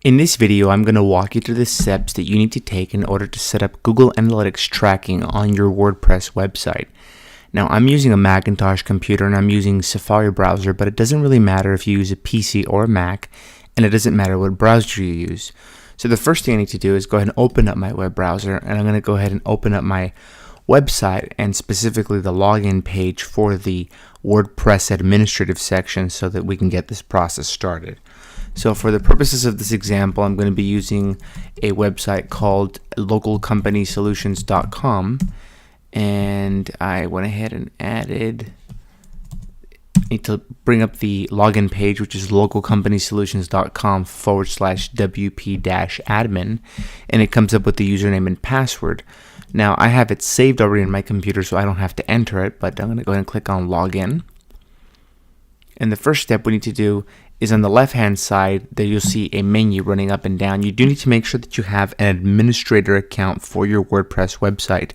In this video, I'm going to walk you through the steps that you need to take in order to set up Google Analytics tracking on your WordPress website. Now, I'm using a Macintosh computer and I'm using Safari browser, but it doesn't really matter if you use a PC or a Mac, and it doesn't matter what browser you use. So the first thing I need to do is go ahead and open up my web browser, and I'm going to go ahead and open up my website and specifically the login page for the WordPress administrative section so that we can get this process started. So for the purposes of this example, I'm going to be using a website called localcompanysolutions.com, and I went ahead and need to bring up the login page, which is localcompanysolutions.com/wp-admin, and it comes up with the username and password. Now I have it saved already in my computer, so I don't have to enter it, but I'm going to go ahead and click on login. And the first step we need to do is on the left hand side, there you'll see a menu running up and down. You do need to make sure that you have an administrator account for your WordPress website.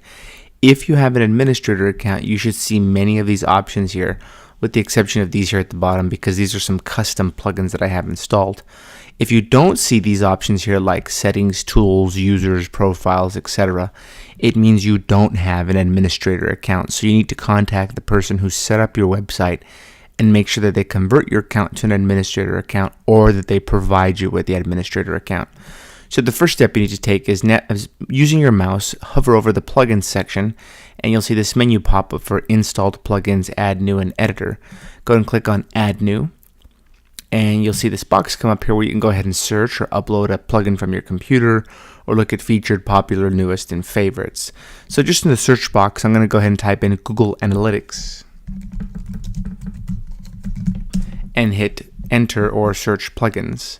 If you have an administrator account, you should see many of these options here, with the exception of these here at the bottom, because these are some custom plugins that I have installed. If you don't see these options here like settings, tools, users, profiles, etc., it means you don't have an administrator account. So you need to contact the person who set up your website and make sure that they convert your account to an administrator account, or that they provide you with the administrator account. So the first step you need to take is using your mouse, hover over the plugins section, and you'll see this menu pop up for installed plugins, add new, and editor. Go ahead and click on add new, and you'll see this box come up here where you can go ahead and search or upload a plugin from your computer, or look at featured, popular, newest, and favorites. So just in the search box, I'm going to go ahead and type in Google Analytics and hit enter or search plugins.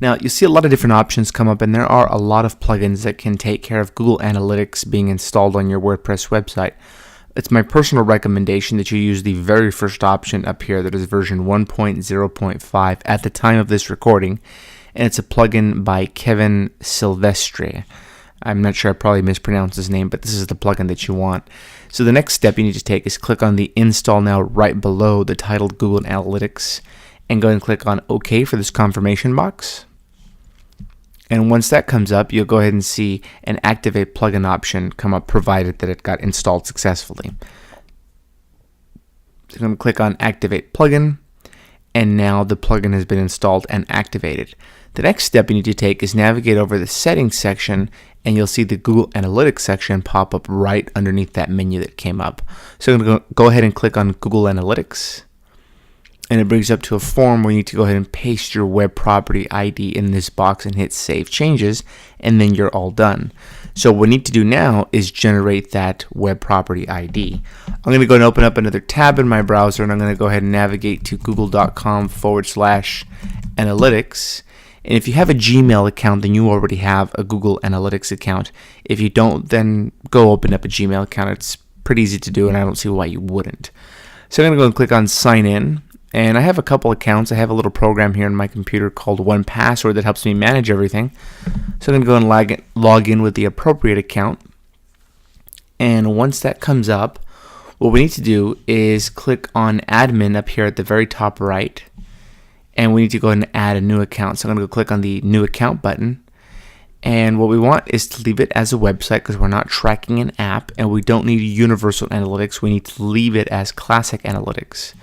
Now you see a lot of different options come up, and there are a lot of plugins that can take care of Google Analytics being installed on your WordPress website. It's my personal recommendation that you use the very first option up here, that is version 1.0.5 at the time of this recording, and it's a plugin by Kevin Silvestre. I'm not sure, I probably mispronounced his name, but this is the plugin that you want. So the next step you need to take is click on the install now right below the title Google Analytics, and go ahead and click on OK for this confirmation box. And once that comes up, you'll go ahead and see an activate plugin option come up, provided that it got installed successfully. So I'm going to click on activate plugin, and now the plugin has been installed and activated. The next step you need to take is navigate over the settings section, and you'll see the Google Analytics section pop up right underneath that menu that came up. So I'm going to go ahead and click on Google Analytics, and it brings up to a form where you need to go ahead and paste your web property ID in this box and hit save changes, and then you're all done. So what we need to do now is generate that web property ID. I'm going to go and open up another tab in my browser, and I'm going to go ahead and navigate to google.com/analytics. And if you have a Gmail account, then you already have a Google Analytics account. If you don't, then go open up a Gmail account. It's pretty easy to do, and I don't see why you wouldn't. So I'm going to go and click on sign in. And I have a couple accounts. I have a little program here on my computer called 1Password that helps me manage everything. So I'm going to go and log in with the appropriate account. And once that comes up, what we need to do is click on admin up here at the very top right. And we need to go ahead and add a new account. So I'm going to go click on the new account button. And what we want is to leave it as a website, because we're not tracking an app, and we don't need universal analytics. We need to leave it as classic analytics.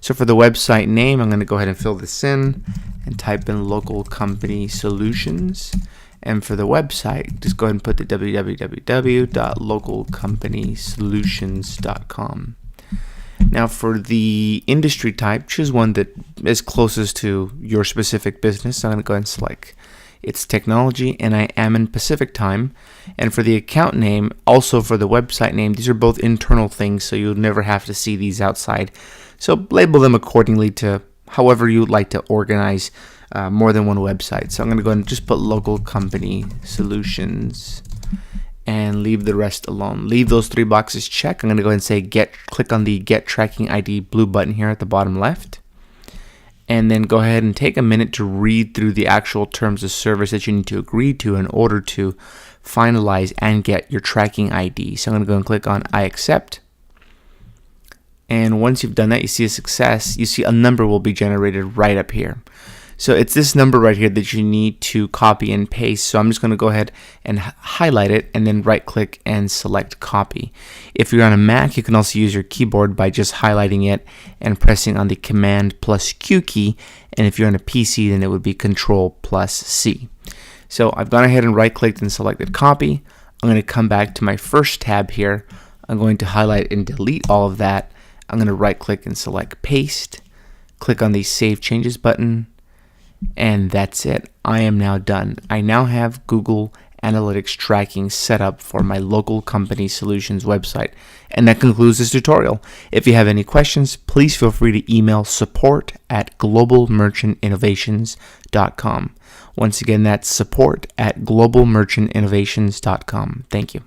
So for the website name, I'm going to go ahead and fill this in and type in Local Company Solutions. And for the website, just go ahead and put the www.localcompanysolutions.com. Now for the industry type, choose one that is closest to your specific business. I'm going to go ahead and select it's technology, and I am in Pacific time. And for the account name, also for the website name, these are both internal things, so you'll never have to see these outside. So label them accordingly to however you'd like to organize more than one website. So I'm going to go ahead and just put Local Company Solutions and leave the rest alone. Leave those three boxes checked. I'm going to go ahead and say click on the Get Tracking ID blue button here at the bottom left. And then go ahead and take a minute to read through the actual terms of service that you need to agree to in order to finalize and get your tracking ID. So I'm going to go and click on I accept. And once you've done that, you see a success. You see a number will be generated right up here. So it's this number right here that you need to copy and paste. So I'm just going to go ahead and highlight it and then right click and select copy. If you're on a Mac, you can also use your keyboard by just highlighting it and pressing on the Command plus Q key. And if you're on a PC, then it would be Control plus C. So I've gone ahead and right clicked and selected copy. I'm going to come back to my first tab here. I'm going to highlight and delete all of that. I'm going to right click and select paste. Click on the Save Changes button, and that's it. I am now done. I now have Google Analytics tracking set up for my local company solutions website. And that concludes this tutorial. If you have any questions, please feel free to email support@globalmerchantinnovations.com. Once again, that's support@globalmerchantinnovations.com. Thank you.